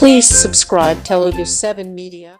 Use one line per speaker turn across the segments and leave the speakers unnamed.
Please subscribe Telugu 7 Media.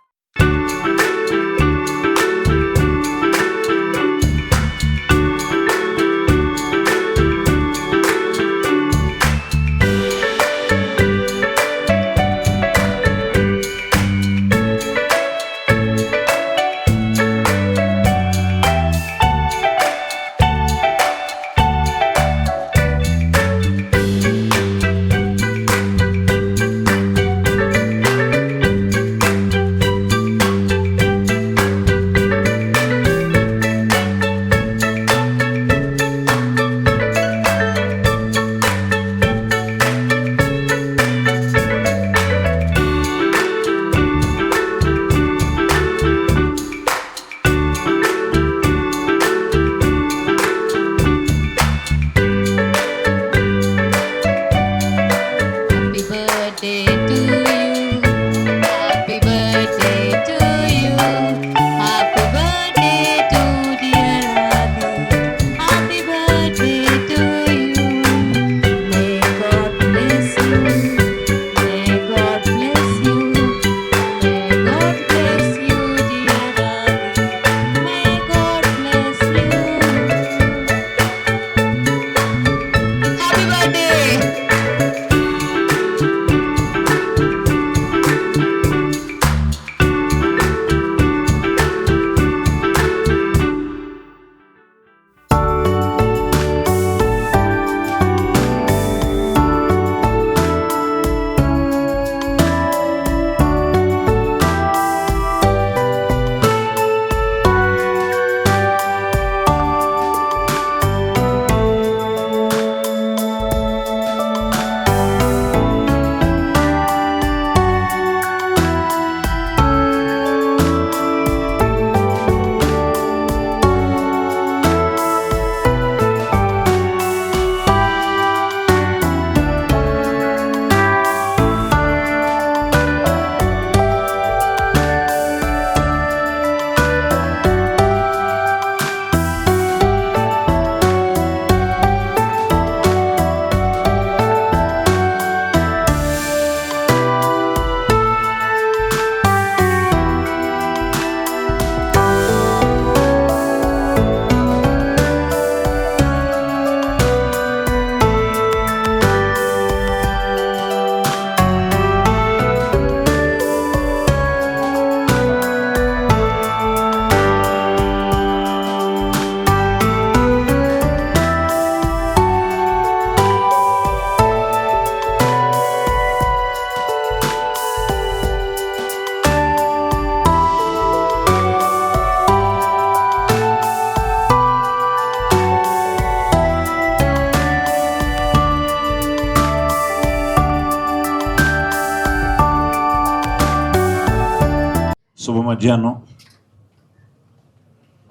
శుభ మధ్యాహ్నం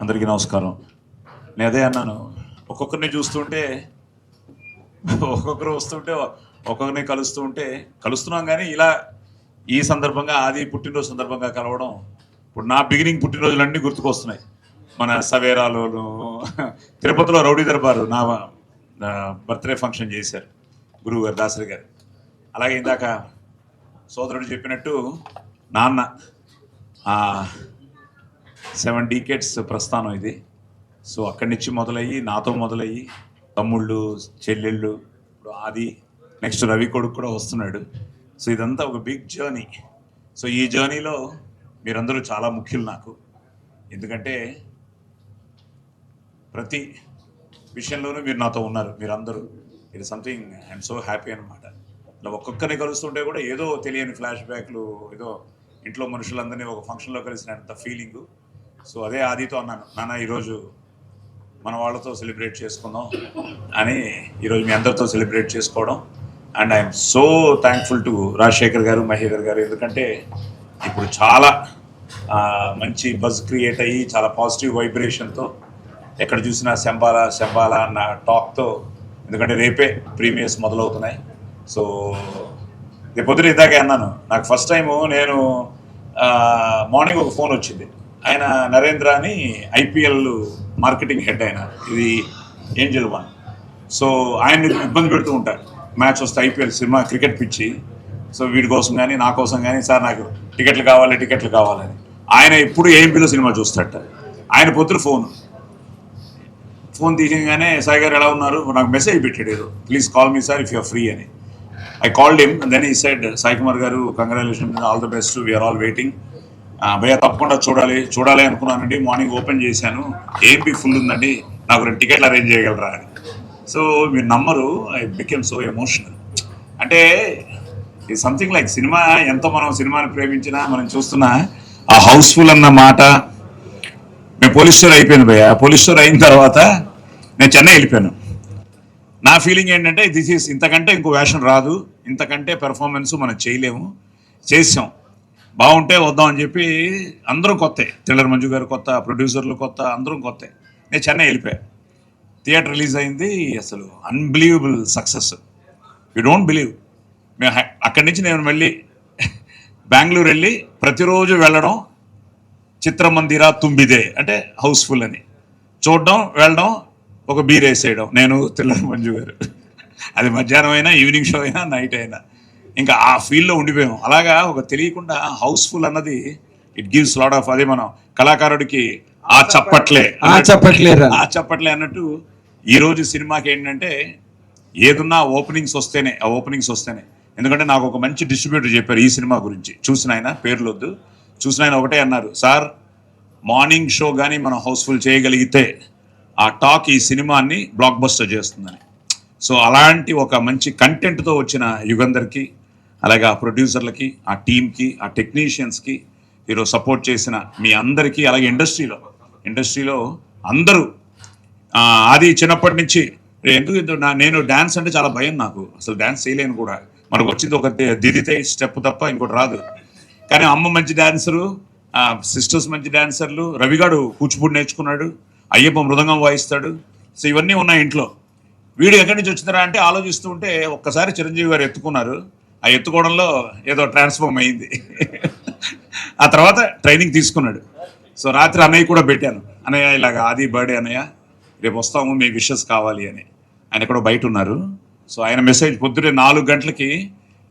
అందరికీ నమస్కారం. నేను అదే అన్నాను, ఒక్కొక్కరిని చూస్తుంటే ఒక్కొక్కరు వస్తుంటే ఒక్కొక్కరిని కలుస్తున్నాం. కానీ ఇలా ఈ సందర్భంగా ఆది పుట్టినరోజు సందర్భంగా కలవడం, ఇప్పుడు నా బిగినింగ్ పుట్టినరోజులన్నీ గుర్తుకొస్తున్నాయి. మన సవేరాలోను తిరుపతిలో రౌడీ దర్బారు నా బర్త్డే ఫంక్షన్ చేశారు గురువు గారు దాసరి గారు. అలాగే ఇందాక సోదరుడు చెప్పినట్టు నాన్న 7 decades ప్రస్థానం ఇది. సో అక్కడి నుంచి మొదలయ్యి నాతో మొదలయ్యి తమ్ముళ్ళు చెల్లెళ్ళు, ఇప్పుడు ఆది, నెక్స్ట్ రవి కొడుకు కూడా వస్తున్నాడు. సో ఇదంతా ఒక బిగ్ జర్నీ. సో ఈ జర్నీలో మీరందరూ చాలా ముఖ్యులు నాకు. ఎందుకంటే ప్రతి విషయంలోనూ మీరు నాతో ఉన్నారు. మీరందరూ ఇది సంథింగ్ ఐఎమ్ సో హ్యాపీ అనమాట. ఇలా ఒక్కొక్కరిని కలుస్తుంటే కూడా ఏదో తెలియని ఫ్లాష్ బ్యాక్లు, ఏదో ఇంట్లో మనుషులందరినీ ఒక ఫంక్షన్లో కలిసినంత ఫీలింగు. సో అదే ఆదితో అన్నాను, నాన్న ఈరోజు మన వాళ్ళతో సెలబ్రేట్ చేసుకుందాం అని ఈరోజు మీ అందరితో సెలబ్రేట్ చేసుకోవడం. And I'm so thankful to Rajasekhar గారు, మహేందర్ గారు. ఎందుకంటే ఇప్పుడు చాలా మంచి బజ్ క్రియేట్ అయ్యి చాలా పాజిటివ్ వైబ్రేషన్తో ఎక్కడ చూసినా శంబాలా అన్న టాక్తో, ఎందుకంటే రేపే ప్రీమియర్స్ మొదలవుతున్నాయి. సో పొద్దున ఇందాకే అన్నాను, నాకు ఫస్ట్ టైము నేను మార్నింగ్ ఒక ఫోన్ వచ్చింది. ఆయన నరేంద్ర అని ఐపీఎల్ మార్కెటింగ్ హెడ్, ఆయన ఇది ఏంజల్ వన్. సో ఆయన ఇబ్బంది పెడుతూ ఉంటారు మ్యాచ్ వస్తే, ఐపీఎల్ సినిమా క్రికెట్ పిచ్చి. సో వీడి కోసం కానీ నా కోసం కానీ సార్ నాకు టికెట్లు కావాలని ఆయన ఎప్పుడు ఏఎంపీలో సినిమా చూస్తాడట. ఆయన పొద్దున ఫోన్ తీయగానే సాయి గారు ఎలా ఉన్నారు, నాకు మెసేజ్ పెట్టాడు, please call me sir if you're free అని. I called him and then he said, Sai Kumar garu congratulations, all the best, we're all waiting. భయ్యా తప్పకుండా చూడాలి అనుకున్నానండి, మార్నింగ్ ఓపెన్ చేశాను, ఏపీ ఫుల్ ఉందండి, నాకు 2 టికెట్లు అరేంజ్ చేయగలరా అని. సో మీరు నమ్మరు, ఐ బికెమ్ సో ఎమోషనల్. అంటే ఇది సంథింగ్ లైక్ సినిమా, ఎంత మనం సినిమాని ప్రేమించినా మనం చూస్తున్నా ఆ హౌస్ఫుల్ అన్న మాట. మేము పోలీస్ స్టోర్ అయిపోయింది భయ్య, పోలీస్ స్టోర్ అయిన తర్వాత నేను చెన్నై వెళ్ళిపోయాను. నా ఫీలింగ్ ఏంటంటే ఇంతకంటే ఇంకో వేషం రాదు, ఇంతకంటే పెర్ఫార్మెన్స్ మనం చేసాం, బాగుంటే వద్దాం అని చెప్పి అందరూ కొత్తే, థ్రిల్లర్ మంజు గారు కొత్త, ప్రొడ్యూసర్లు కొత్త, అందరం కొత్తే. నేను చెన్నై వెళ్ళిపోయా, థియేటర్ రిలీజ్ అయింది, అసలు unbelievable success, you don't believe. మేము అక్కడి నుంచి నేను మళ్ళీ బెంగళూరు వెళ్ళి ప్రతిరోజు వెళ్ళడం, చిత్రమందిరా తుంబిదే అంటే హౌస్ఫుల్ అని చూడడం, వెళ్ళడం, ఒక బీర్ వేసేయడం, నేను థ్రిల్లర్ మంజు గారు. అది మధ్యాహ్నం అయినా, ఈవినింగ్ షో అయినా, నైట్ అయినా, ఇంకా ఆ ఫీల్డ్లో ఉండిపోయాం. అలాగా ఒక తెలియకుండా హౌస్ఫుల్ అన్నది ఇట్ గివ్స్ లాట్ ఆఫ్, అదే మనం కళాకారుడికి ఆ చప్పట్లే అన్నట్టు ఈరోజు సినిమాకి ఏంటంటే ఏదున్నా ఓపెనింగ్స్ వస్తేనే, ఎందుకంటే నాకు ఒక మంచి డిస్ట్రిబ్యూటర్ చెప్పారు ఈ సినిమా గురించి, చూసిన ఆయన, పేర్లొద్దు, చూసిన ఆయన ఒకటే అన్నారు, సార్ మార్నింగ్ షో కానీ మనం హౌస్ఫుల్ చేయగలిగితే ఆ టాక్ ఈ సినిమాని బ్లాక్ బస్టర్ చేస్తుందని. సో అలాంటి ఒక మంచి కంటెంట్తో వచ్చిన యుగంధర్కి, అలాగే ఆ ప్రొడ్యూసర్లకి, ఆ టీమ్కి, ఆ టెక్నీషియన్స్కి, ఈరోజు సపోర్ట్ చేసిన మీ అందరికీ, అలాగే ఇండస్ట్రీలో అందరూ, అది చిన్నప్పటి నుంచి నేను డ్యాన్స్ అంటే చాలా భయం, నాకు అసలు డ్యాన్స్ చేయలేను కూడా. మనకు వచ్చింది ఒక దిదితే స్టెప్ తప్ప ఇంకోటి రాదు. కానీ అమ్మ మంచి డాన్సరు, సిస్టర్స్ మంచి డాన్సర్లు, రవిగాడు కూచిపూడి నేర్చుకున్నాడు, అయ్యప్ప మృదంగం వాయిస్తాడు. సో ఇవన్నీ ఉన్నాయి ఇంట్లో. వీడు ఎక్కడి నుంచి వచ్చిందిరా అంటే ఆలోచిస్తూ ఉంటే ఒక్కసారి చిరంజీవి గారు ఎత్తుకున్నారు. ఆ ఎత్తుకోవడంలో ఏదో ట్రాన్స్ఫార్మ్ అయింది. ఆ తర్వాత ట్రైనింగ్ తీసుకున్నాడు. సో రాత్రి అన్నయ్య కూడా పెట్టాను, అన్నయ్య ఇలాగ ఆది బర్త్డే అన్నయ్య, రేపు వస్తాము, మీ విషెస్ కావాలి అని. ఆయన ఎక్కడో బయట ఉన్నారు. సో ఆయన మెసేజ్ పొద్దునే 4 గంటలకి,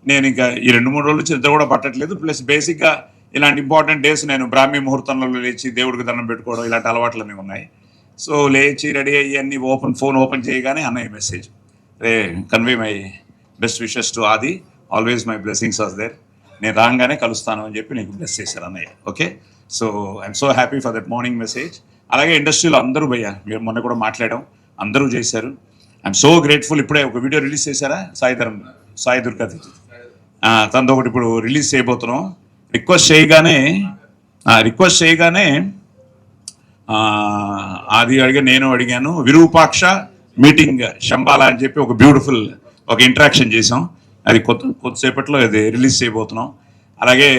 నేను ఇంకా ఈ 2-3 రోజులు నిద్ర కూడా పట్టట్లేదు, ప్లస్ బేసిక్గా ఇలాంటి ఇంపార్టెంట్ డేస్ నేను బ్రాహ్మీ ముహూర్తంలో లేచి దేవుడికి దండం పెట్టుకోవడం, ఇలాంటి అలవాట్లన్నీ ఉన్నాయి. సో లేచి రెడీ అయ్యి అన్ని ఫోన్ ఓపెన్ చేయగానే అన్నయ్య message, convey my best wishes to Aadi, always my blessings are there, నేను రాగానే కలుస్తాను అని చెప్పి నీకు బ్లెస్ చేశారు అన్నయ్య. Okay, so I'm so happy for that morning message. అలాగే ఇండస్ట్రీలో అందరూ భయ్యా, మీరు మొన్న కూడా మాట్లాడాం, అందరూ చేశారు. I'm so grateful. ఇప్పుడే ఒక వీడియో రిలీజ్ చేశారా, సాయి దుర్గతి, తనతో ఒకటి ఇప్పుడు రిలీజ్ చేయబోతున్నాం. రిక్వెస్ట్ చేయగానే అది నేను అడిగాను, విరూపాక్ష మీటింగ్ శంబాల అని చెప్పి ఒక బ్యూటిఫుల్ ఒక ఇంటరాక్షన్ చేసాం. అది కొద్దిసేపట్లో అది రిలీజ్ చేయబోతున్నాం. అలాగే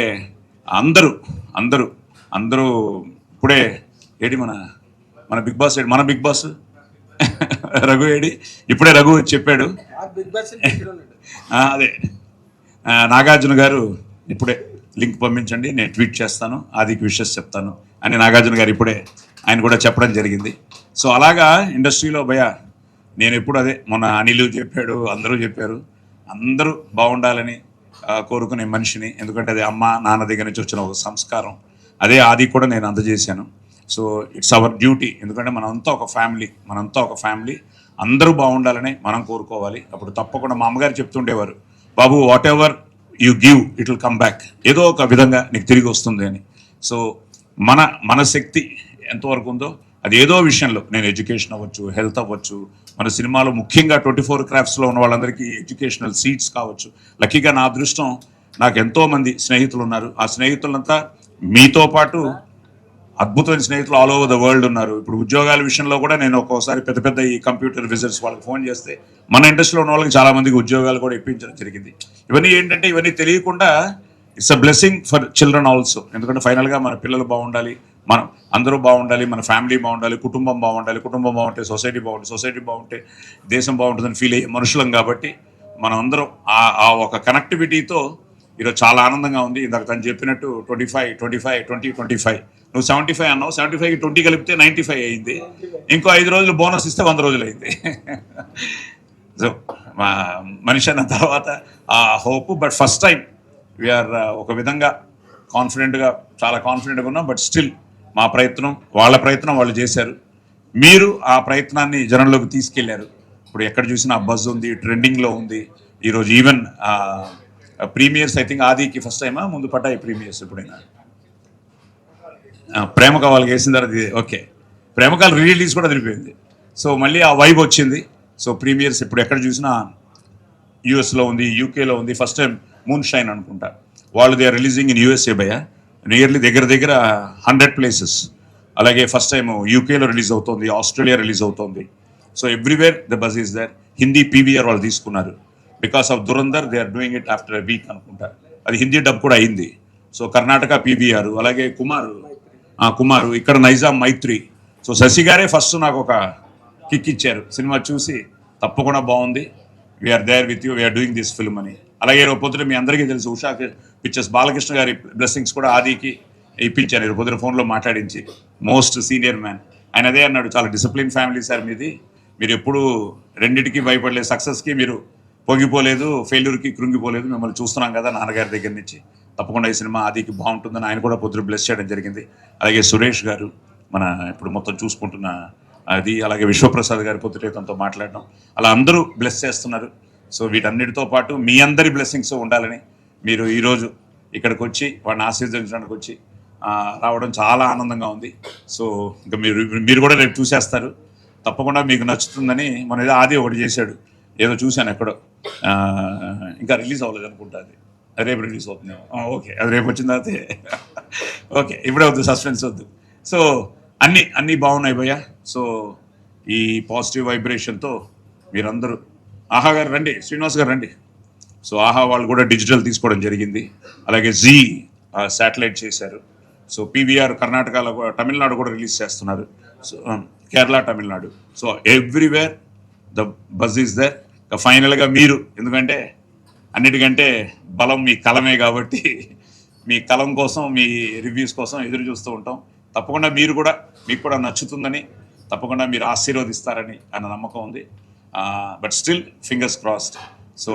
అందరూ ఇప్పుడే ఏడి మన బిగ్ బాస్ రఘు ఏడి, ఇప్పుడే రఘు చెప్పాడు, అదే నాగార్జున గారు ఇప్పుడే లింక్ పంపించండి, నేను ట్వీట్ చేస్తాను, ఆదికి విషెస్ చెప్తాను అని నాగార్జున గారు ఇప్పుడే ఆయన కూడా చెప్పడం జరిగింది. సో అలాగా ఇండస్ట్రీలో నేను ఎప్పుడు అదే, మొన్న అనిల్ చెప్పాడు, అందరూ చెప్పారు, అందరూ బాగుండాలని కోరుకునే మనిషిని. ఎందుకంటే అది అమ్మ నాన్న దగ్గర నుంచి వచ్చిన ఒక సంస్కారం, అదే ఆది కూడా నేను అందజేశాను. సో ఇట్స్ అవర్ డ్యూటీ, ఎందుకంటే మనంతా ఒక ఫ్యామిలీ, అందరూ బాగుండాలని మనం కోరుకోవాలి. అప్పుడు తప్పకుండా మా అమ్మగారు చెప్తుండేవారు, బాబు whatever you give it will come back, ఏదో ఒక విధంగా నీకు తిరిగి వస్తుంది అని. సో మన శక్తి ఎంతవరకు ఉందో అది ఏదో విషయంలో, నేను ఎడ్యుకేషన్ అవ్వచ్చు, హెల్త్ అవ్వచ్చు, మన సినిమాలో ముఖ్యంగా 24 క్రాఫ్ట్స్లో ఉన్న వాళ్ళందరికీ ఎడ్యుకేషనల్ సీట్స్ కావచ్చు. లక్కీగా నా అదృష్టం, నాకు ఎంతోమంది స్నేహితులు ఉన్నారు. ఆ స్నేహితులంతా మీతో పాటు అద్భుతమైన స్నేహితులు ఆల్ ఓవర్ ద వరల్డ్ ఉన్నారు. ఇప్పుడు ఉద్యోగాల విషయంలో కూడా నేను ఒక్కోసారి పెద్ద ఈ కంప్యూటర్ విజిట్స్ వాళ్ళకి ఫోన్ చేస్తే మన ఇండస్ట్రీలో ఉన్న వాళ్ళకి చాలా మందికి ఉద్యోగాలు కూడా ఇప్పించడం జరిగింది. ఇవన్నీ ఏంటంటే, ఇవన్నీ తెలియకుండా it's a blessing for children also. ఎందుకంటే ఫైనల్గా మన పిల్లలు బాగుండాలి, మనం అందరూ బాగుండాలి, మన ఫ్యామిలీ బాగుండాలి, కుటుంబం బాగుంటే సొసైటీ బాగుంటే దేశం బాగుంటుందని ఫీల్ అయ్యే మనుషులం. కాబట్టి మనం అందరం ఆ ఒక కనెక్టివిటీతో ఈరోజు చాలా ఆనందంగా ఉంది. ఇందాక తను చెప్పినట్టు 25 నువ్వు 75 అన్నావు, 75కి 20 కలిపితే 95 అయింది. ఇంకో 5 రోజులు బోనస్ ఇస్తే 100 రోజులు అయింది. సో మనిషి అన్న తర్వాత ఆ hope. But first time we are ఒక విధంగా కాన్ఫిడెంట్గా, చాలా కాన్ఫిడెంట్గా ఉన్నాం. బట్ స్టిల్ మా ప్రయత్నం, వాళ్ళ ప్రయత్నం వాళ్ళు చేశారు. మీరు ఆ ప్రయత్నాన్ని జనంలోకి తీసుకెళ్లారు. ఇప్పుడు ఎక్కడ చూసినా బజ్ ఉంది, ట్రెండింగ్లో ఉంది. ఈరోజు ఈవెన్ ప్రీమియర్స్, ఐ థింక్ ఆదికి ఫస్ట్ టైమా ముందు పడ్డాయి ప్రీమియర్స్ ఎప్పుడైనా? ప్రేమ కావాలి వేసిన తర్వాత ఓకే, ప్రేమ కావాలి రిలీజ్ కూడా తెలిపింది. సో మళ్ళీ ఆ వైబ్ వచ్చింది. సో ప్రీమియర్స్ ఇప్పుడు ఎక్కడ చూసినా యూఎస్లో ఉంది, యూకేలో ఉంది. ఫస్ట్ టైం మూన్ షైన్ అనుకుంటా వాళ్ళు they are releasing in USA భయ, నియర్లీ దగ్గర దగ్గర 100 ప్లేసెస్. అలాగే ఫస్ట్ టైం యూకేలో రిలీజ్ అవుతుంది, ఆస్ట్రేలియా రిలీజ్ అవుతుంది. So everywhere the buzz is there. Hindi PVR వాళ్ళు తీసుకున్నారు because of Dhurandhar. They are doing it after a week అనుకుంటా. అది హిందీ డబ్ కూడా అయింది. సో కర్ణాటక పీవీఆర్, అలాగే కుమారు ఇక్కడ నైజాం మైత్రి. సో శశి గారే ఫస్ట్ నాకు ఒక కిక్ ఇచ్చారు, సినిమా చూసి తప్పకుండా బాగుంది, we are there with you, we are doing this film అని. అలాగే రేపు పొద్దున మీ అందరికీ తెలుసు ఉషా పిక్చర్స్ బాలకృష్ణ గారి బ్లెస్సింగ్స్ కూడా ఆదికి ఇప్పించారు రేపు పొద్దున ఫోన్లో మాట్లాడించి. మోస్ట్ సీనియర్ మ్యాన్ ఆయన అదే అన్నాడు, చాలా డిసిప్లిన్ ఫ్యామిలీ సార్ మీది, మీరు ఎప్పుడు రెండింటికి భయపడలేదు, సక్సెస్కి మీరు పొంగిపోలేదు, ఫెయిల్యూర్కి కృంగిపోలేదు, మిమ్మల్ని చూస్తున్నాం కదా నాన్నగారి దగ్గర నుంచి. తప్పకుండా ఈ సినిమా ఆదికి బాగుంటుందని ఆయన కూడా పొద్దున బ్లెస్ చేయడం జరిగింది. అలాగే సురేష్ గారు మన ఇప్పుడు మొత్తం చూసుకుంటున్న అది, అలాగే విశ్వప్రసాద్ గారి పొద్దుటే తనతో మాట్లాడడం, అలా అందరూ బ్లెస్ చేస్తున్నారు. సో వీటన్నిటితో పాటు మీ అందరి బ్లెస్సింగ్స్ ఉండాలని మీరు ఈరోజు ఇక్కడికి వచ్చి వాడిని ఆశీర్వదించడానికి వచ్చి రావడం చాలా ఆనందంగా ఉంది. సో ఇంకా మీరు కూడా రేపు చూసేస్తారు, తప్పకుండా మీకు నచ్చుతుందని. మన ఏదో ఆది ఒకటి చేశాడు, ఏదో చూశాను ఎక్కడో, ఇంకా రిలీజ్ అవ్వలేదు అనుకుంటా, అది రేపు రిలీజ్ అవుతుంది. ఓకే, అది రేపు వచ్చిన తర్వాత ఓకే, ఇప్పుడే వద్దు, సస్పెన్స్ వద్దు. సో అన్నీ బాగున్నాయి భయ్య. సో ఈ పాజిటివ్ వైబ్రేషన్తో మీరందరూ, ఆహా గారు రండి, శ్రీనివాస్ గారు రండి. సో ఆహా వాళ్ళు కూడా డిజిటల్ తీసుకోవడం జరిగింది. అలాగే జీ శాటిలైట్ చేశారు. సో పీవీఆర్ కర్ణాటకలో తమిళనాడు కూడా రిలీజ్ చేస్తున్నారు. So Kerala, Tamil Nadu. So everywhere the buzz is there. ఫైనల్గా మీరు, ఎందుకంటే అన్నిటికంటే బలం మీ కలమే కాబట్టి మీ కలం కోసం, మీ రివ్యూస్ కోసం ఎదురు చూస్తూ ఉంటాం. తప్పకుండా మీకు కూడా నచ్చుతుందని, తప్పకుండా మీరు ఆశీర్వదిస్తారని అన్న నమ్మకం ఉంది. But still fingers crossed. So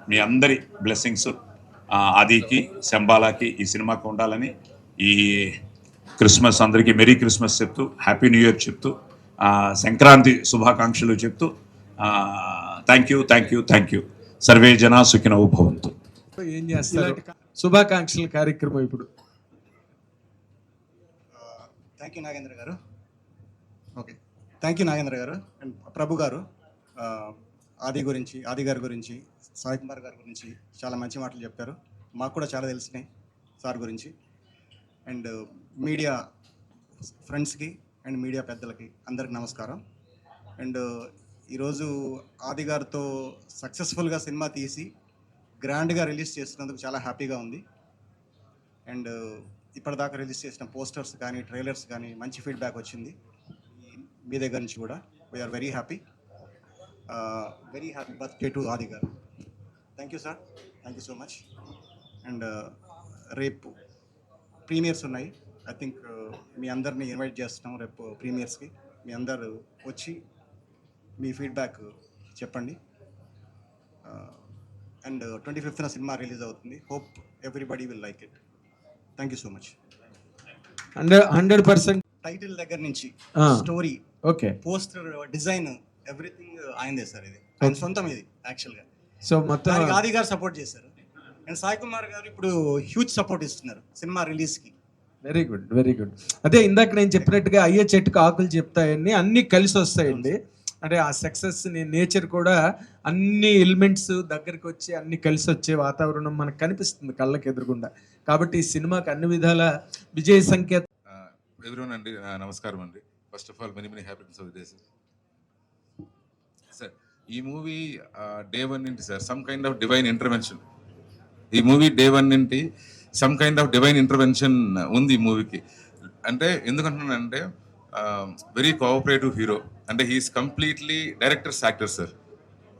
మీ అందరి బ్లెస్సింగ్స్ ఆదికి, శంబాలాకి, ఈ సినిమాకి ఉండాలని, ఈ క్రిస్మస్ అందరికీ మెరీ క్రిస్మస్ చెప్తూ, హ్యాపీ న్యూ ఇయర్ చెప్తూ, సంక్రాంతి శుభాకాంక్షలు చెప్తూ, థ్యాంక్ యూ. సర్వే జనా సుఖినో భవంతు.
ఏం చేస్తారు శుభాకాంక్షల కార్యక్రమం ఇప్పుడు?
థ్యాంక్ యూ నాగేంద్ర గారు. ఓకే, థ్యాంక్ యూ నాగేంద్ర గారు అండ్ ప్రభు గారు. ఆది గారి గురించి, సాయి కుమార్ గారి గురించి చాలా మంచి మాటలు చెప్పారు. మాకు కూడా చాలా తెలిసినాయి సార్ గురించి. అండ్ మీడియా ఫ్రెండ్స్కి అండ్ మీడియా పెద్దలకి అందరికి నమస్కారం. అండ్ ఈరోజు ఆది గారితో సక్సెస్ఫుల్గా సినిమా తీసి గ్రాండ్గా రిలీజ్ చేస్తున్నందుకు చాలా హ్యాపీగా ఉంది. అండ్ ఇప్పటిదాకా రిలీజ్ చేసిన పోస్టర్స్ కానీ, ట్రైలర్స్ కానీ మంచి ఫీడ్బ్యాక్ వచ్చింది మీ దగ్గర నుంచి కూడా. We are very happy birthday to Aadi గారు. Thank you sir, thank you so much. And రేపు ప్రీమియర్స్ ఉన్నాయి. ఐ థింక్ మీ అందరినీ ఇన్వైట్ చేస్తున్నాం రేపు ప్రీమియర్స్కి. మీ అందరు వచ్చి మీ ఫీడ్బ్యాక్ చెప్పండి. అండ్ 25th సినిమా రిలీజ్ అవుతుంది. Hope everybody will like it. Thank you so much.
100%
title దగ్గర నుంచి story,
okay,
poster design, everything ఆయనదే సార్. ఇది ఆయన సొంతం ఇది యాక్చువల్గా.
సో మొత్తం
ఆది గారు సపోర్ట్ చేశారు అండ్ సాయి కుమార్ గారు ఇప్పుడు హ్యూజ్ సపోర్ట్ ఇస్తున్నారు సినిమా రిలీజ్కి.
Very good. అదే ఇందాక నేను చెప్పినట్టుగా అయ్యే చెట్టుకు ఆకులు చెప్తాయని అన్నీ కలిసి వస్తాయండి. అంటే ఆ సక్సెస్ నేచర్ కూడా అన్ని ఎలిమెంట్స్ దగ్గరికి వచ్చి అన్ని కలిసి వచ్చే వాతావరణం మనకు కనిపిస్తుంది కళ్ళకి ఎదురుగుండా. కాబట్టి ఈ సినిమాకి అన్ని విధాల విజయ సంకేతం.
ఎదురునండి అండి, నమస్కారం అండి. First of all many happiness of the day sir. ఈ మూవీ డే 1 నుండి sir some kind of divine intervention. ఈ మూవీ డే 1 నుండి some kind of divine intervention ఉంది ఈ మూవీకి. అంటే ఎందుకంటున్నానంటే వెరీ కోఆపరేటివ్ హీరో. అంటే he is completely director's actor sir.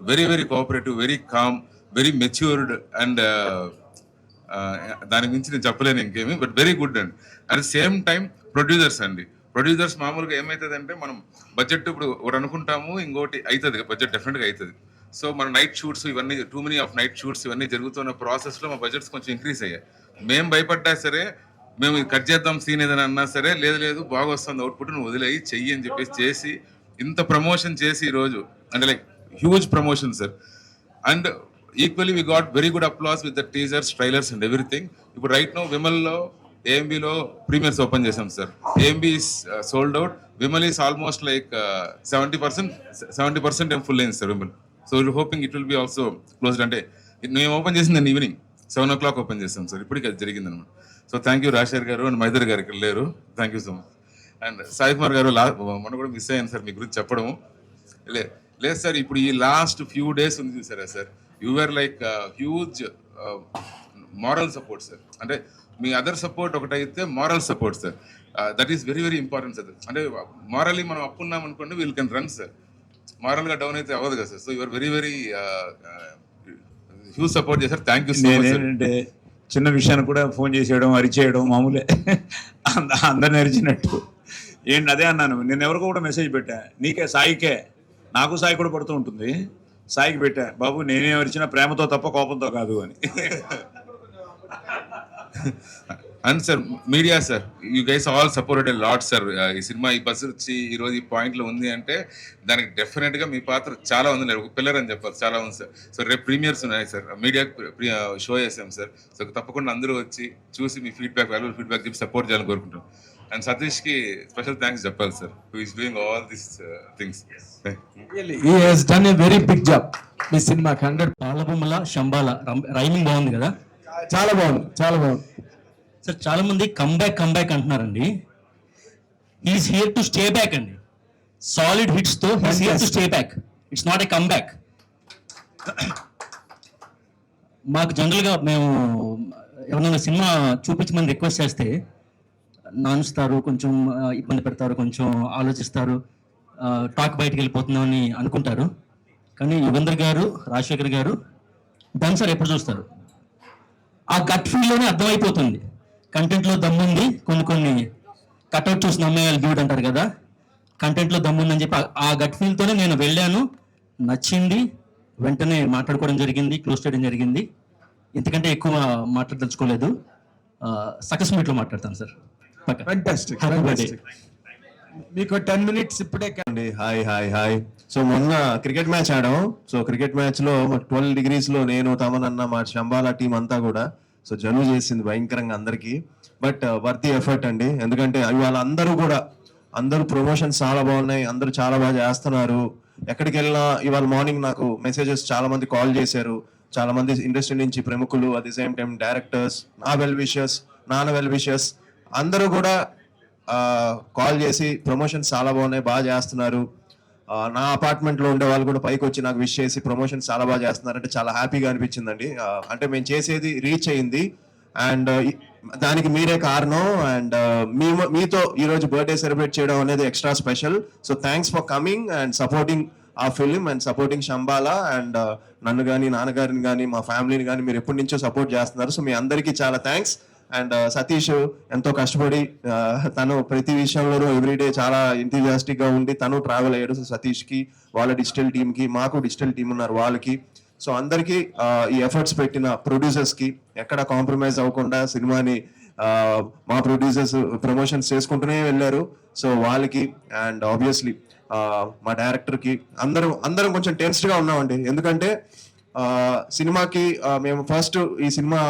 Very cooperative, very calm, very matured. And దాని గురించి నేను చెప్పలేను ఇంకేమి, but very good. And at the same time producers అండి. ప్రొడ్యూసర్స్ మామూలుగా ఏమవుతుంది అంటే మనం బడ్జెట్ ఇప్పుడు ఒకటి అనుకుంటాము, ఇంకోటి అవుతుంది, బడ్జెట్ డెఫినెట్గా అవుతుంది. సో మన నైట్ షూట్స్ ఇవన్నీ too many of night shoots ఇవన్నీ జరుగుతున్న ప్రాసెస్లో మా బడ్జెట్స్ కొంచెం ఇంక్రీజ్ అయ్యాయి. మేము భయపడ్డా సరే, మేము కట్ చేద్దాం సీన్ ఏదైనా అన్నా సరే, లేదు బాగా వస్తుంది అవుట్పుట్, నువ్వు వదిలేయి చెయ్యి అని చెప్పేసి చేసి ఇంత ప్రమోషన్ చేసి ఈరోజు అంటే like huge promotion sir. And equally we got very good applause with the teasers, trailers and everything. ఇప్పుడు రైట్ నో విమల్లో ఏఎంబీలో ప్రీమియర్స్ ఓపెన్ చేసాం sir. AMB is sold out. Vimal is almost like 70% full అయింది sir Vimal. So we're hoping it will be also closed. అంటే మేము open చేసింది evening 7 o'clock open చేసాం sir. ఇప్పటికి అది జరిగింది అనమాట. సో థ్యాంక్ యూ రాజశేఖర్ గారు అండ్ మైదర్ గారు ఇక్కడ లేరు. Thank you so much. And Sai Kumar గారు మొన్న కూడా మిస్ అయ్యాను సార్ మీ గురించి చెప్పడము. లేదు సార్, ఇప్పుడు ఈ లాస్ట్ ఫ్యూ డేస్ ఉంది చూసారా sir, you're like huge moral support sir. అంటే మీ అదర్ సపోర్ట్ ఒకటైతే moral support sir, that is very very important sir. అంటే మారల్లీ మనం అప్పున్నాం అనుకోండి, వీల్ కెన్ రన్ సార్. మారల్గా డౌన్ అయితే అవ్వదు కదా sir. So you're very very huge support చేశారు. Thank you so much.
ఏంటంటే చిన్న విషయాన్ని కూడా ఫోన్ చేసేయడం, అరిచేయడం మామూలే, అందరిని అరిచినట్టు. ఏంటి అదే అన్నాను, నేను ఎవరికో కూడా మెసేజ్ పెట్టా, నీకే సాయికే, నాకు సాయి కూడా పడుతూ ఉంటుంది. సాయికి పెట్టా, బాబు నేనేం అరిచినా ప్రేమతో తప్ప కోపంతో కాదు అని.
And sir media sir, you guys all supported a lot sir. ఈ సినిమా ఈ బస్సు వచ్చి ఈరోజు ఈ పాయింట్లో ఉంది అంటే దానికి డెఫినెట్గా మీ పాత్ర చాలా ఉంది. ఒక పిల్లర్ అని చెప్పాలి, చాలా ఉంది సార్. సో రేపు ప్రీమియర్స్ ఉన్నాయి సార్, మీడియా షో చేసాం సార్. సో తప్పకుండా అందరూ వచ్చి చూసి మీ ఫీడ్బ్యాక్, వాల్యుబుల్ ఫీడ్బ్యాక్ చెప్పి సపోర్ట్ చేయాలని కోరుకుంటాం. అండ్ సతీష్కి స్పెషల్ థ్యాంక్స్ చెప్పాలి sir, who is doing all this things.
He has done a very big job. మీ సినిమాకి 100
పాలబొమ్మల శంబాల రైమింగ్ బాగుంది కదా,
చాలా బాగుంది.
సార్ చాలా మంది కంబ్యాక్ అంటున్నారండి. Is here to stay back అండి. సాలిడ్ హిట్స్ తో he's here to stay back. It's not a comeback. మాకు జనరల్గా మేము ఎవరైనా సినిమా చూపించమని రిక్వెస్ట్ చేస్తే నానుస్తారు, కొంచెం ఇబ్బంది పెడతారు, కొంచెం ఆలోచిస్తారు, టాక్ బయటకు వెళ్ళిపోతున్నామని అనుకుంటారు. కానీ యుగంధర్ గారు, రాజశేఖర్ గారు దాని సార్ ఎప్పుడు చూస్తారు, ఆ గట్ ఫీల్లోనే అర్థమైపోతుంది. కంటెంట్లో దమ్ముంది, కొన్ని కట్అవుట్ చూసి నమ్మేయాలి డ్యూడ్ అంటారు కదా, కంటెంట్లో దమ్ముందని చెప్పి ఆ గట్ ఫీల్తోనే నేను వెళ్ళాను, నచ్చింది, వెంటనే మాట్లాడుకోవడం జరిగింది, క్లోజ్ చేయడం జరిగింది. ఇంతకంటే ఎక్కువ మాట్లాడదలుచుకోలేదు. సక్సెస్ మీట్లో మాట్లాడతాను సార్.
Fantastic. మీకు 10 minutes ఇప్పుడే.
హాయ్. సో మొన్న క్రికెట్ మ్యాచ్ ఆడాం. సో క్రికెట్ మ్యాచ్ లో 12 degrees లో నేను, తమనన్న, మా శంబాలా టీం అంతా కూడా సో జలుబు చేసింది భయంకరంగా అందరికి. బట్ వర్త్ ఎఫర్ట్ అండి, ఎందుకంటే ఇవాళ అందరూ ప్రమోషన్స్ చాలా బాగున్నాయి, అందరూ చాలా బాగా చేస్తున్నారు. ఎక్కడికి వెళ్ళినా ఇవాళ మార్నింగ్ నాకు మెసేజెస్ చాలా మంది కాల్ చేశారు, చాలా మంది ఇండస్ట్రీ నుంచి ప్రముఖులు, at the same time directors, నాన్న వెల్ విషెస్ అందరూ కూడా కాల్ చేసి ప్రమోషన్స్ చాలా బాగున్నాయి, బాగా చేస్తున్నారు. నా అపార్ట్మెంట్ లో ఉండే వాళ్ళు కూడా పైకి వచ్చి నాకు విష్ చేసి ప్రమోషన్స్ చాలా బాగా చేస్తున్నారు అంటే చాలా హ్యాపీగా అనిపించిందండి. అంటే మేము చేసేది రీచ్ అయింది అండ్ దానికి మీరే కారణం. అండ్ మీతో ఈరోజు బర్త్డే సెలబ్రేట్ చేయడం అనేది extra special. So thanks for coming and supporting ఆ film and supporting Shambala. And నన్ను కానీ, నాన్నగారిని కానీ, మా ఫ్యామిలీని కానీ మీరు ఎప్పటి నుంచో సపోర్ట్ చేస్తున్నారు. సో మీ అందరికీ చాలా థ్యాంక్స్. అండ్ సతీష్ ఎంతో కష్టపడి తను ప్రతి విషయంలోనూ ఎవ్రీడే చాలా ఎంతూజియాస్టిక్ గా ఉండి తను ట్రావెల్ అయ్యాడు. సో సతీష్కి, వాళ్ళ డిజిటల్ టీమ్కి, మాకు డిజిటల్ టీమ్ ఉన్నారు వాళ్ళకి, సో అందరికీ ఈ ఎఫర్ట్స్ పెట్టిన ప్రొడ్యూసర్స్ కి ఎక్కడ కాంప్రమైజ్ అవ్వకుండా సినిమాని మా ప్రొడ్యూసర్స్ ప్రమోషన్స్ చేసుకుంటూనే వెళ్ళారు. సో వాళ్ళకి అండ్ ఆబ్వియస్లీ మా డైరెక్టర్ కి అందరం కొంచెం టెన్స్డ్ గా ఉన్నామండి. ఎందుకంటే సినిమాకి మేము ఫస్ట్ ఈ సినిమా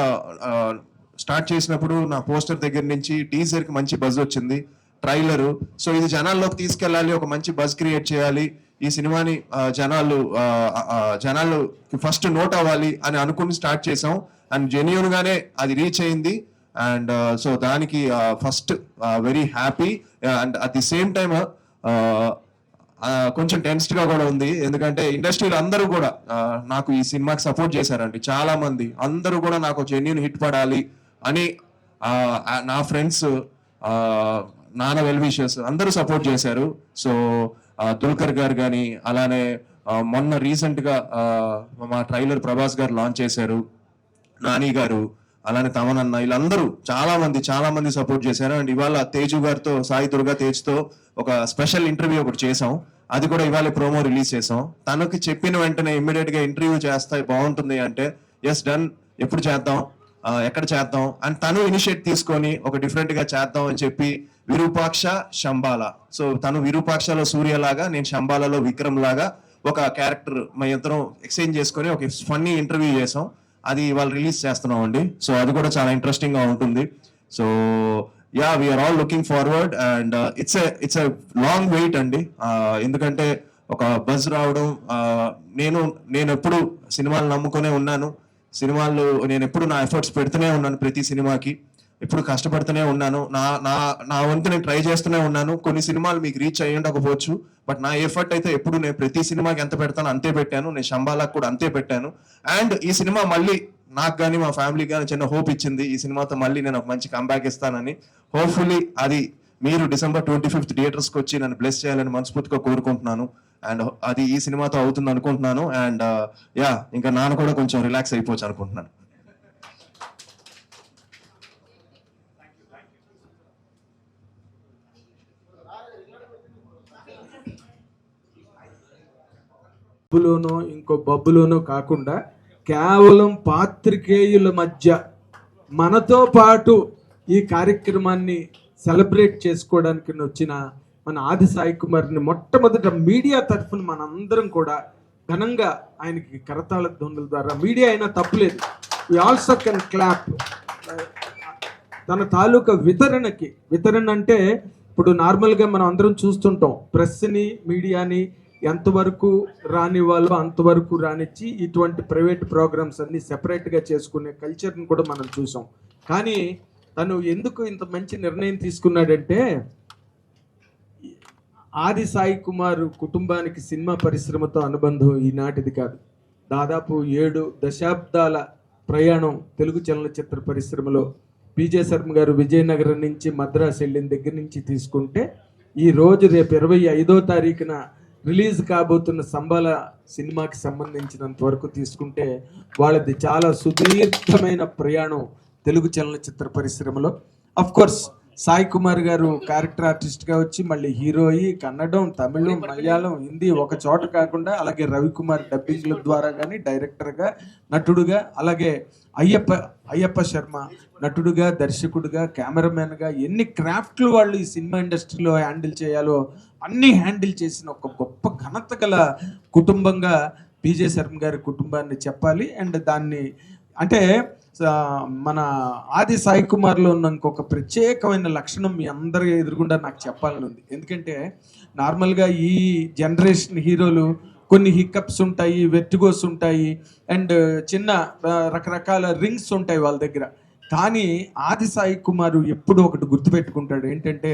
స్టార్ట్ చేసినప్పుడు నా పోస్టర్ దగ్గర నుంచి టీజర్ కి మంచి బజ్ వచ్చింది, ట్రైలరు. సో ఇది జనాల్లోకి తీసుకెళ్ళాలి, ఒక మంచి బజ్ క్రియేట్ చేయాలి, ఈ సినిమాని జనాలు ఫస్ట్ నోట్ అవ్వాలి అని అనుకుని స్టార్ట్ చేసాం. అండ్ జెన్యూన్ గానే అది రీచ్ అయింది. అండ్ సో దానికి first very happy. And at the same time కొంచెం టెన్స్డ్ గా కూడా ఉంది, ఎందుకంటే ఇండస్ట్రీలో అందరూ కూడా నాకు ఈ సినిమాకి సపోర్ట్ చేశారండి. చాలా మంది అందరూ కూడా నాకు జెన్యూన్ హిట్ పడాలి అని నా ఫ్రెండ్స్, నాన్న వెల్ విషెస్ అందరూ సపోర్ట్ చేశారు. సో దుల్కర్ గారు కానీ, అలానే మొన్న రీసెంట్ గా మా ట్రైలర్ ప్రభాస్ గారు లాంచ్ చేశారు, నాని గారు, అలానే తమనన్న, వీళ్ళందరూ చాలా మంది సపోర్ట్ చేశారు. అండ్ ఇవాళ తేజు గారితో, సాయి దుర్గా తేజ్తో ఒక స్పెషల్ ఇంటర్వ్యూ ఒకటి చేసాం. అది కూడా ఇవాళ ప్రోమో రిలీజ్ చేసాం. తనకి చెప్పిన వెంటనే ఇమ్మీడియట్ గా ఇంటర్వ్యూ చేస్తే బాగుంటుంది అంటే ఎస్ డన్, ఎప్పుడు చేద్దాం, ఎక్కడ చేద్దాం అని తను ఇనిషియేట్ తీసుకొని ఒక డిఫరెంట్ గా చేద్దాం అని చెప్పి విరూపాక్ష శంబాల, సో తను విరూపాక్షలో సూర్య లాగా, నేను శంబాలలో విక్రమ్ లాగా ఒక క్యారెక్టర్ మా ఇద్దరం ఎక్స్చేంజ్ చేసుకొని ఒక ఫన్నీ ఇంటర్వ్యూ చేసాం. అది ఇవాళ రిలీజ్ చేస్తున్నాం అండి. సో అది కూడా చాలా ఇంట్రెస్టింగ్ గా ఉంటుంది. So yeah, we are all looking forward and it's long wait అండి. ఎందుకంటే ఒక బజ్ రావడం, నేను ఎప్పుడు సినిమాలు నమ్ముకునే ఉన్నాను. సినిమాల్లో నేను ఎప్పుడు నా ఎఫర్ట్స్ పెడుతూనే ఉన్నాను, ప్రతి సినిమాకి ఎప్పుడు కష్టపడుతూనే ఉన్నాను. నా వంతు నేను ట్రై చేస్తూనే ఉన్నాను. కొన్ని సినిమాలు మీకు రీచ్ అయ్యి ఉండకపోవచ్చు, బట్ నా ఎఫర్ట్ అయితే ఎప్పుడు నేను ప్రతి సినిమాకి ఎంత పెడతాను అంతే పెట్టాను. నేను శంబాలకు కూడా అంతే పెట్టాను. అండ్ ఈ సినిమా మళ్ళీ నాకు కానీ మా ఫ్యామిలీకి కానీ చిన్న హోప్ ఇచ్చింది. ఈ సినిమాతో మళ్ళీ నేను ఒక మంచి కంబ్యాక్ ఇస్తానని. హోప్ఫుల్లీ అది మీరు December 25th థియేటర్స్కి వచ్చి నన్ను బ్లెస్ చేయాలని మనస్ఫూర్తిగా కోరుకుంటున్నాను. అండ్ అది ఈ సినిమాతో అవుతుంది అనుకుంటున్నాను. అండ్ యా, ఇంకా నాన్న కూడా కొంచెం రిలాక్స్ అయిపోవచ్చు అనుకుంటున్నాను.
బబ్బులోనో ఇంకో బబ్బులోనో కాకుండా కేవలం పాత్రికేయుల మధ్య మనతో పాటు ఈ కార్యక్రమాన్ని సెలబ్రేట్ చేసుకోవడానికి వచ్చిన మన ఆది సాయి కుమార్ని మొట్టమొదట మీడియా తరఫున మనందరం కూడా ఘనంగా ఆయనకి కరతాళ ధ్వనుల ద్వారా, మీడియా అయినా తప్పులేదు, వి ఆల్సో కెన్ క్లాప్. తన తాలూకా వితరణ అంటే ఇప్పుడు నార్మల్గా మనం అందరం చూస్తుంటాం, ప్రెస్ని మీడియాని ఎంతవరకు రాని వాళ్ళు అంతవరకు రానిచ్చి ఇటువంటి ప్రైవేట్ ప్రోగ్రామ్స్ అన్ని సెపరేట్గా చేసుకునే కల్చర్ని కూడా మనం చూసాం. కానీ తను ఎందుకు ఇంత మంచి నిర్ణయం తీసుకున్నాడంటే, ఆది సాయి కుమార్ కుటుంబానికి సినిమా పరిశ్రమతో అనుబంధం ఈనాటిది కాదు. దాదాపు 7 దశాబ్దాల ప్రయాణం తెలుగు చలనచిత్ర పరిశ్రమలో. పిజే శర్మ గారు విజయనగరం నుంచి మద్రాసు వెళ్ళిన దగ్గర నుంచి తీసుకుంటే ఈ రోజు రేపు 25వ తారీఖున రిలీజ్ కాబోతున్న సంబాల సినిమాకి సంబంధించినంత వరకు తీసుకుంటే వాళ్ళది చాలా సుదీర్ఘమైన ప్రయాణం తెలుగు చలనచిత్ర పరిశ్రమలో. అఫ్ కోర్స్ సాయి కుమార్ గారు క్యారెక్టర్ ఆర్టిస్ట్గా వచ్చి మళ్ళీ హీరో అయ్యి కన్నడం, తమిళం, మలయాళం, హిందీ ఒక చోట కాకుండా అలాగే రవికుమార్ డబ్బింగ్ల ద్వారా కానీ డైరెక్టర్గా, నటుడుగా, అలాగే అయ్యప్ప శర్మ నటుడుగా, దర్శకుడుగా, కెమెరామెన్గా ఎన్ని క్రాఫ్ట్లు వాళ్ళు ఈ సినిమా ఇండస్ట్రీలో హ్యాండిల్ చేయాలో అన్నీ హ్యాండిల్ చేసిన ఒక గొప్ప ఘనత గల కుటుంబంగా పిజే శర్మ గారి కుటుంబాన్ని చెప్పాలి. అండ్ దాన్ని అంటే మన ఆది సాయి కుమార్లో ఉన్న ఇంకొక ప్రత్యేకమైన లక్షణం మీ అందరి ఎదురుగుండా నాకు చెప్పాలని ఉంది. ఎందుకంటే నార్మల్గా ఈ జనరేషన్ హీరోలు కొన్ని హిక్కప్స్ ఉంటాయి, వెర్టిగోస్ ఉంటాయి, అండ్ చిన్న రకరకాల రింగ్స్ ఉంటాయి వాళ్ళ దగ్గర. కానీ ఆది సాయి కుమారు ఎప్పుడు ఒకటి గుర్తుపెట్టుకుంటాడు, ఏంటంటే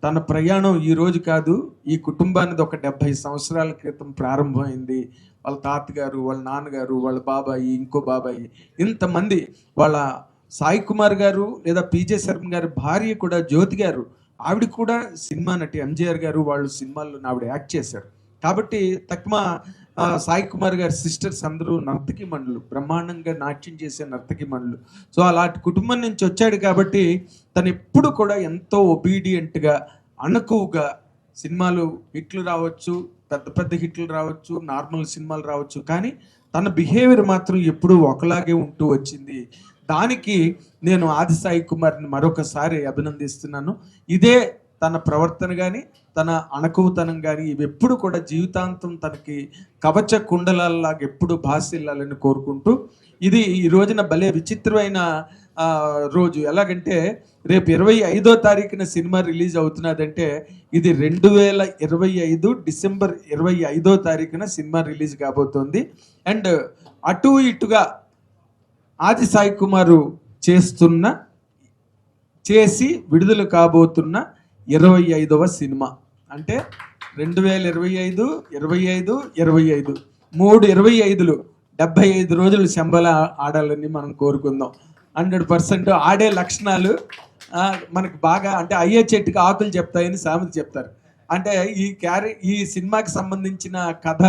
తన ప్రయాణం ఈ రోజు కాదు, ఈ కుటుంబానికి ఒక 70 సంవత్సరాల క్రితం ప్రారంభమైంది. వాళ్ళ తాతగారు, వాళ్ళ నాన్నగారు, వాళ్ళ బాబాయి, ఇంకో బాబాయి, ఇంతమంది, వాళ్ళ సాయి కుమార్ గారు లేదా పిజే శర్మ గారి భార్య కూడా జ్యోతి గారు, ఆవిడ కూడా సినిమా నటి. ఎంజీఆర్ గారు వాళ్ళు సినిమాల్లో ఆవిడ యాక్ట్ చేశారు. కాబట్టి తక్కువ సాయి కుమార్ గారి సిస్టర్స్ అందరూ నర్తకి మండలు, బ్రహ్మాండంగా నాట్యం చేసే నర్తకి మండలు. సో అలాంటి కుటుంబం నుంచి వచ్చాడు కాబట్టి తను ఎప్పుడు కూడా ఎంతో ఒబీడియంట్గా, అణకువగా, సినిమాలు హిట్లు రావచ్చు, పెద్ద పెద్ద హిట్లు రావచ్చు, నార్మల్ సినిమాలు రావచ్చు, కానీ తన బిహేవియర్ మాత్రం ఎప్పుడూ ఒకలాగే ఉంటూ వచ్చింది. దానికి నేను ఆది సాయి కుమార్ని మరొకసారి అభినందిస్తున్నాను. ఇదే తన ప్రవర్తన కానీ, తన అణకువతనం కానీ ఇవి ఎప్పుడు కూడా జీవితాంతం తనకి కవచ కుండలాగా ఎప్పుడు భాసిల్లాలని కోరుకుంటూ, ఇది ఈ రోజున భలే విచిత్రమైన రోజు. ఎలాగంటే రేపు 25వ తారీఖున సినిమా రిలీజ్ అవుతున్నదంటే ఇది 2025 December 25వ తారీఖున సినిమా రిలీజ్ కాబోతోంది. అండ్ అటు ఇటుగా ఆది సాయి కుమారు చేసి విడుదల కాబోతున్న 25వ సినిమా అంటే 2025, 25, 25 3 25లు 75 రోజులు శంబల ఆడాలని మనం కోరుకుందాం. 100% ఆడే లక్షణాలు మనకు బాగా, అంటే అయ్యే చెట్టుకి ఆకులు చెప్తాయని సామెత చెప్తారు. అంటే ఈ సినిమాకి సంబంధించిన కథ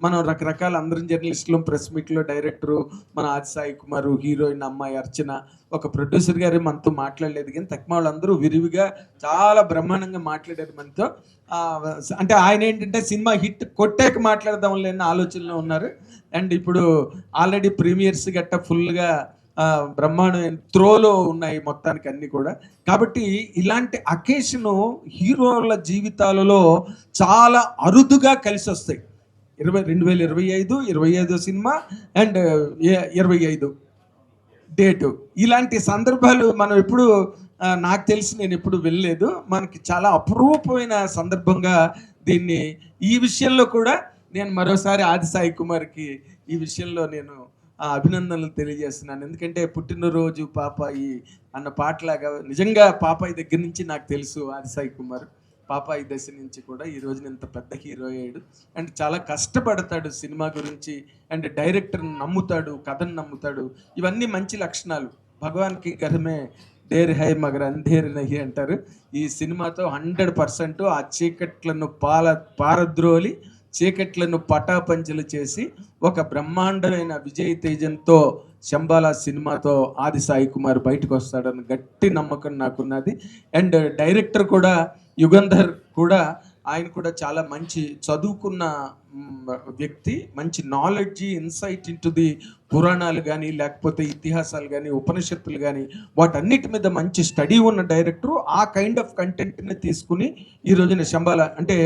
మనం రకరకాల అందరం జర్నలిస్టులు, ప్రెస్ మీట్లో డైరెక్టరు, మన ఆది సాయి కుమార్, హీరోయిన్ అమ్మాయి అర్చన, ఒక ప్రొడ్యూసర్ గారు మనతో మాట్లాడలేదు, కానీ తక్కువ వాళ్ళందరూ విరివిగా చాలా బ్రహ్మాండంగా మాట్లాడారు మనతో. అంటే ఆయన ఏంటంటే సినిమా హిట్ కొట్టాక మాట్లాడదాం లేని ఆలోచనలో ఉన్నారు. అండ్ ఇప్పుడు ఆల్రెడీ ప్రీమియర్స్ గట్ట ఫుల్గా బ్రహ్మాండమైన త్రోలో ఉన్నాయి మొత్తానికి అన్ని కూడా. కాబట్టి ఇలాంటి అకేషను హీరోల జీవితాలలో చాలా అరుదుగా కలిసి వస్తాయి. 2025 సినిమా అండ్ 25 డేటు, ఇలాంటి సందర్భాలు మనం ఎప్పుడు నాకు తెలిసి నేను ఎప్పుడు వెళ్ళలేదు. మనకి చాలా అపురూపమైన సందర్భంగా దీన్ని ఈ విషయంలో కూడా నేను మరోసారి ఆది సాయి కుమార్కి ఈ విషయంలో నేను అభినందనలు తెలియజేస్తున్నాను. ఎందుకంటే పుట్టినరోజు పాపాయి అన్న పాటలాగా నిజంగా పాపాయి దగ్గర నుంచి నాకు తెలుసు ఆది సాయి కుమార్. పాపాయి దశ నుంచి కూడా ఈ రోజున ఇంత పెద్ద హీరో అయ్యాడు. అండ్ చాలా కష్టపడతాడు సినిమా గురించి, అండ్ డైరెక్టర్ని నమ్ముతాడు, కథను నమ్ముతాడు. ఇవన్నీ మంచి లక్షణాలు. భగవాన్కి గర్మే డేర్ హై మగర్ అంధేర్ నహి అంటారు. ఈ సినిమాతో 100% ఆ చీకట్లను పారద్రోలి చీకట్లను పటాపంచలు చేసి ఒక బ్రహ్మాండమైన విజయ్ తేజంతో శంబాలా సినిమాతో ఆది సాయి కుమార్ బయటకు వస్తాడని గట్టి నమ్మకం నాకున్నది. అండ్ డైరెక్టర్ కూడా యుగంధర్ కూడా, ఆయన కూడా చాలా మంచి చదువుకున్న వ్యక్తి, మంచి నాలెడ్జి, ఇన్సైట్ ఇంటు ది పురాణాలు కానీ లేకపోతే ఇతిహాసాలు కానీ ఉపనిషత్తులు కానీ వాటన్నిటి మీద మంచి స్టడీ ఉన్న డైరెక్టరు. ఆ కైండ్ ఆఫ్ కంటెంట్ని తీసుకుని ఈ రోజున శంబాలా అంటే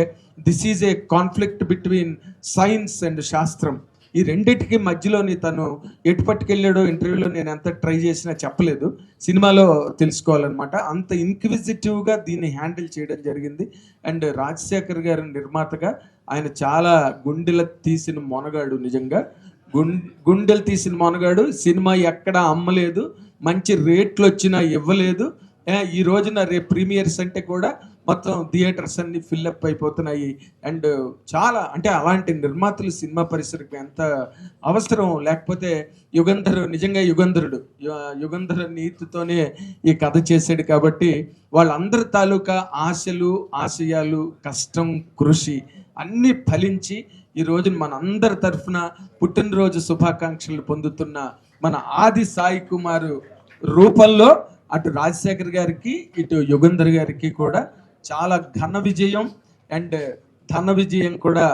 this is a conflict between science and శాస్త్రం, ఈ రెండింటికి మధ్యలోని తను ఎటు పట్టుకెళ్ళాడో ఇంటర్వ్యూలో నేను ఎంత ట్రై చేసినా చెప్పలేదు, సినిమాలో తెలుసుకోవాలన్నమాట. అంత ఇన్క్విజిటివ్గా దీన్ని హ్యాండిల్ చేయడం జరిగింది. అండ్ రాజశేఖర్ గారి నిర్మాతగా ఆయన చాలా గుండెలు తీసిన మొనగాడు, నిజంగా గుండెలు తీసిన మొనగాడు. సినిమా ఎక్కడ అమ్మలేదు, మంచి రేట్లు వచ్చినా ఇవ్వలేదు. ఈ రోజున రేపు ప్రీమియర్స్ అంటే కూడా మొత్తం థియేటర్స్ అన్ని ఫిల్అప్ అయిపోతున్నాయి. అండ్ చాలా అంటే అలాంటి నిర్మాతలు సినిమా పరిసరకు ఎంత అవసరం. లేకపోతే యుగంధర్ నిజంగా యుగంధర నీతితోనే ఈ కథ చేశాడు. కాబట్టి వాళ్ళందరి తాలూకా ఆశలు, ఆశయాలు, కష్టం, కృషి అన్నీ ఫలించి ఈ రోజు మనందరి తరఫున పుట్టినరోజు శుభాకాంక్షలు పొందుతున్న మన ఆది సాయి కుమార్ రూపంలో అటు రాజశేఖర్ గారికి ఇటు యుగంధర్ గారికి కూడా చాలా ఘన విజయం అండ్ ధన విజయం కూడా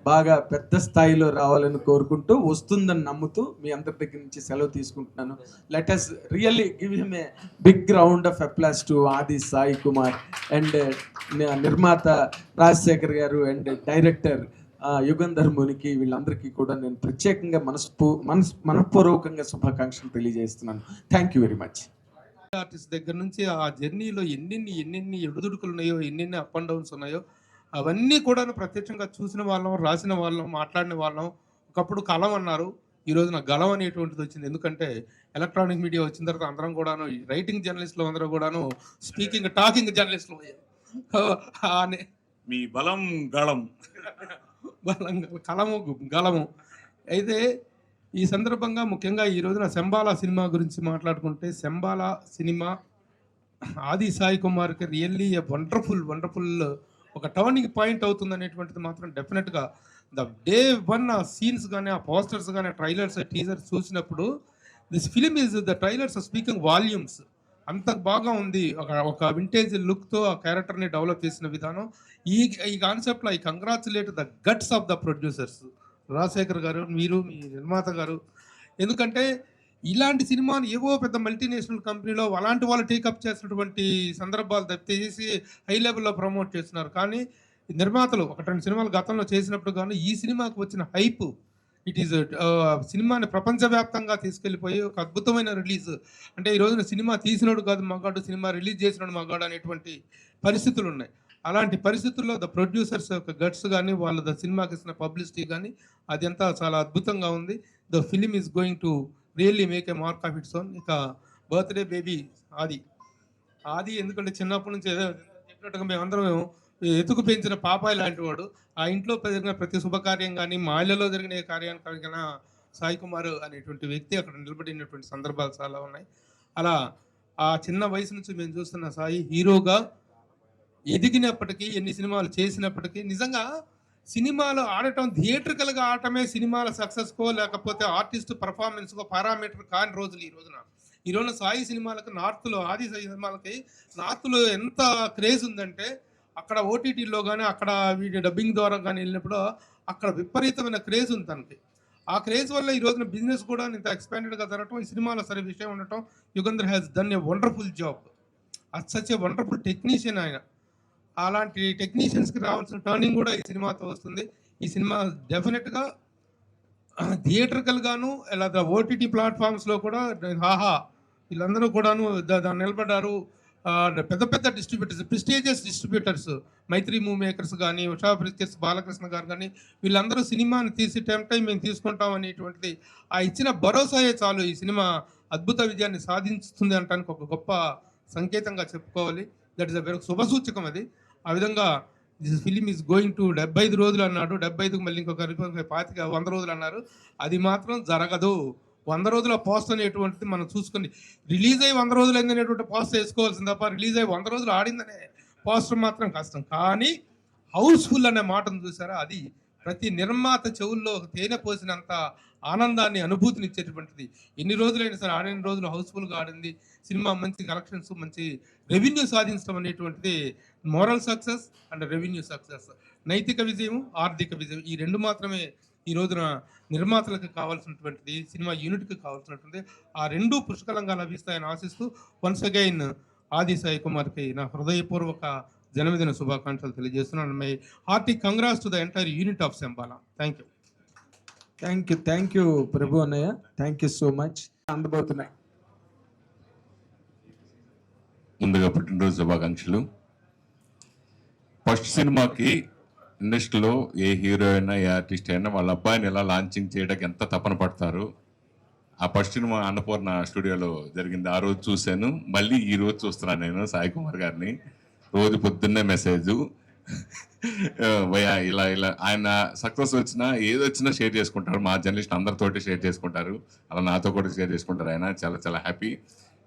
బాగా పెద్ద స్థాయిలో రావాలని కోరుకుంటూ, వస్తుందని నమ్ముతూ మీ అందరి దగ్గర నుంచి సెలవు తీసుకుంటున్నాను. Let us really give him a big round of applause to Aadi Sai Kumar and నిర్మాత రాజశేఖర్ గారు అండ్ డైరెక్టర్ యుగంధర్ మునికి, వీళ్ళందరికీ కూడా నేను ప్రత్యేకంగా మనఃపూర్వకంగా శుభాకాంక్షలు తెలియజేస్తున్నాను. Thank you very much.
Artist దగ్గర నుంచి ఆ జర్నీలో ఎన్నెన్ని ఎడుదుడుకులు ఉన్నాయో, ఎన్నెన్ని అప్ అండ్ డౌన్స్ ఉన్నాయో, అవన్నీ కూడా ప్రత్యక్షంగా చూసిన వాళ్ళం, రాసిన వాళ్ళం, మాట్లాడిన వాళ్ళం. ఒకప్పుడు కలం అన్నారు, ఈ రోజున గలం అనేటువంటిది వచ్చింది. ఎందుకంటే ఎలక్ట్రానిక్ మీడియా వచ్చిన తర్వాత అందరం కూడాను రైటింగ్ జర్నలిస్టులు అందరూ కూడాను టాకింగ్ జర్నలిస్టులు అనే
మీ బలం గళం
కలము గలము. అయితే ఈ సందర్భంగా ముఖ్యంగా ఈ రోజున శంబాలా సినిమా గురించి మాట్లాడుకుంటే, శంబాలా సినిమా ఆది సాయి కుమార్కి రియల్లీ ఏ వండర్ఫుల్ ఒక టర్నింగ్ పాయింట్ అవుతుంది అనేటువంటిది మాత్రం డెఫినెట్గా ద డే వన్ ఆ సీన్స్ కానీ, ఆ పోస్టర్స్ కానీ, ట్రైలర్స్, టీజర్స్ చూసినప్పుడు this film is the trailers speaking volumes. అంత బాగా ఉంది. ఒక వింటేజ్ లుక్తో ఆ క్యారెక్టర్ని డెవలప్ చేసిన విధానం. ఈ కాన్సెప్ట్లో I congratulate the guts of the producers, Rajasekhar గారు, మీరు, మీ నిర్మాత గారు. ఎందుకంటే ఇలాంటి సినిమాను ఏవో పెద్ద మల్టీనేషనల్ కంపెనీలో అలాంటి వాళ్ళు టేకప్ చేసినటువంటి సందర్భాలు తప్పిసి హై లెవెల్లో ప్రమోట్ చేస్తున్నారు. కానీ నిర్మాతలు 1-2 సినిమాలు గతంలో చేసినప్పుడు కానీ ఈ సినిమాకు వచ్చిన హైప్, ఇట్ ఈస్ సినిమాని ప్రపంచవ్యాప్తంగా తీసుకెళ్ళిపోయి ఒక అద్భుతమైన రిలీజ్. అంటే ఈ రోజున సినిమా తీసినోడు కాదు మగాడు, సినిమా రిలీజ్ చేసినోడు మగాడు అనేటువంటి పరిస్థితులు ఉన్నాయి. అలాంటి పరిస్థితుల్లో ద ప్రొడ్యూసర్స్ యొక్క గట్స్ కానీ, వాళ్ళ ద సినిమాకి ఇచ్చిన పబ్లిసిటీ కానీ అదంతా చాలా అద్భుతంగా ఉంది. The film is going to really make a mark of its own. ఇక బర్త్డే బేబీ ఆది ఎందుకంటే చిన్నప్పటి నుంచి ఏదో చెప్పినట్టుగా మేమందరం ఎతుకు పెంచిన పాపాయి లాంటి వాడు. ఆ ఇంట్లో జరిగిన ప్రతి శుభకార్యం కానీ, మా ఇళ్లలో జరిగిన ఏ కార్యానికైనా సాయి కుమార్ అనేటువంటి వ్యక్తి అక్కడ నిలబడినటువంటి సందర్భాలు చాలా ఉన్నాయి. అలా ఆ చిన్న వయసు నుంచి మేము చూస్తున్న సాయి హీరోగా ఎదిగినప్పటికీ, ఎన్ని సినిమాలు చేసినప్పటికీ నిజంగా సినిమాలు ఆడటం, థియేట్రికల్గా ఆడటమే సినిమాల సక్సెస్కో లేకపోతే ఆర్టిస్ట్ పర్ఫార్మెన్స్కో పారామీటర్ కాని రోజులు ఈ రోజున సాయి సినిమాలకు నార్త్లో, ఆది సాయి సినిమాలకి నార్త్లో ఎంత క్రేజ్ ఉందంటే అక్కడ ఓటీటీలో కానీ అక్కడ వీడియో డబ్బింగ్ ద్వారా కానీ వెళ్ళినప్పుడు అక్కడ విపరీతమైన క్రేజ్ ఉంది తనకి. ఆ క్రేజ్ వల్ల ఈ రోజున బిజినెస్ కూడా ఇంత ఎక్స్పాండెడ్గా జరగటం, ఈ సినిమాలో సరే విషయం ఉండటం, Yugandhar has done a wonderful job. Such a wonderful technician ఆయన. అలాంటి టెక్నీషియన్స్కి రావాల్సిన టర్నింగ్ కూడా ఈ సినిమాతో వస్తుంది. ఈ సినిమా డెఫినెట్గా థియేటర్కల్గాను లేదా ఓటీటీ ప్లాట్ఫామ్స్లో కూడా వీళ్ళందరూ కూడాను దాన్ని నిలబడ్డారు. పెద్ద పెద్ద డిస్ట్రిబ్యూటర్స్, ప్రిస్టేజియస్ డిస్ట్రిబ్యూటర్స్, మైత్రి మూవీ మేకర్స్ కానీ, ఉషా ప్రిస్టేజ్ బాలకృష్ణ గారు కానీ, వీళ్ళందరూ సినిమాని తీసి టైం మేము తీసుకుంటాం అనేటువంటిది ఆ ఇచ్చిన భరోసాయే చాలు ఈ సినిమా అద్భుత విజయాన్ని సాధిస్తుంది అనడానికి ఒక గొప్ప సంకేతంగా చెప్పుకోవాలి. దట్ ఇస్ అ వెరీ శుభసూచకం అది. ఆ విధంగా this film is going to 75 రోజులు అన్నాడు. 75కి మళ్ళీ ఇంకొక 100 రోజులు అన్నారు. అది మాత్రం జరగదు. 100 రోజుల పోస్ట్ అనేటువంటిది మనం చూసుకుని రిలీజ్ అయ్యి 100 రోజులు అయిందనేటువంటి పోస్ట్ వేసుకోవాల్సింది తప్ప రిలీజ్ అయ్యి 100 రోజులు ఆడిందనే పోస్టర్ మాత్రం కష్టం. కానీ హౌస్ఫుల్ అనే మాటను చూసారా, అది ప్రతి నిర్మాత చెవుల్లో తేనె పోసినంత ఆనందాన్ని, అనుభూతిని ఇచ్చేటువంటిది. ఎన్ని రోజులైనా సరే ఆడిన రోజులు హౌస్ఫుల్గా ఆడింది. సినిమా మంచి కలెక్షన్స్, మంచి రెవెన్యూ సాధించడం అనేటువంటిది moral success and revenue success. నైతిక విజయం, ఆర్థిక విజయం, ఈ రెండు మాత్రమే ఈ రోజున నిర్మాతలకు కావాల్సినటువంటిది, సినిమా యూనిట్కి కావాల్సినటువంటి. ఆ రెండు పుష్కలంగా లభిస్తాయని ఆశిస్తూ వన్స్ అగైన్ ఆది సాయి కుమార్కి నా హృదయపూర్వక జన్మదిన శుభాకాంక్షలు తెలియజేస్తున్నాను. My hearty congrats to the entire unit of Shambala. Thank you.
Thank you Prabhu అన్నయ్య. Thank you so much. అందబోతున్నాయి.
ముందుగా పుట్టినరోజు శుభాకాంక్షలు. ఫస్ట్ సినిమాకి ఇండస్ట్రీలో ఏ హీరో అయినా, ఏ ఆర్టిస్ట్ అయినా వాళ్ళ అబ్బాయిని ఎలా లాంచింగ్ చేయడానికి ఎంత తపన పడతారు. ఆ ఫస్ట్ సినిమా అన్నపూర్ణ స్టూడియోలో జరిగింది. ఆ రోజు చూశాను, మళ్ళీ ఈ రోజు చూస్తున్నాను నేను సాయి కుమార్ గారిని. రోజు పొద్దున్నే మెసేజ్ ఇలా ఇలా ఆయన సక్సెస్ వచ్చినా ఏదొచ్చినా షేర్ చేసుకుంటారు. మా జర్నలిస్ట్ అందరితోటి షేర్ చేసుకుంటారు, అలా నాతో కూడా షేర్ చేసుకుంటారు. ఆయన చాలా చాలా హ్యాపీ.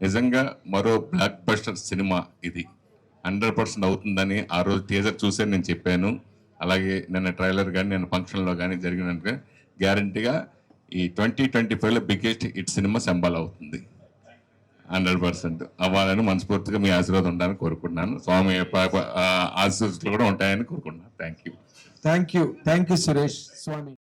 నిజంగా మరో బ్లాక్ బస్టర్ సినిమా ఇది 100% అవుతుందని ఆ రోజు టీజర్ చూసే నేను చెప్పాను. అలాగే నిన్న ట్రైలర్ కానీ నేను ఫంక్షన్లో కానీ జరిగినట్టుగా గ్యారంటీగా ఈ 2025లో బిగ్గెస్ట్ హిట్ సినిమా శంబాలా అవుతుంది. 100% అవ్వాలని మనస్ఫూర్తిగా మీ ఆశీర్వాదం ఉండాలని కోరుకుంటున్నాను. స్వామి ఆశీస్సులు కూడా ఉంటాయని కోరుకుంటున్నాను. Thank you
Suresh Swamy.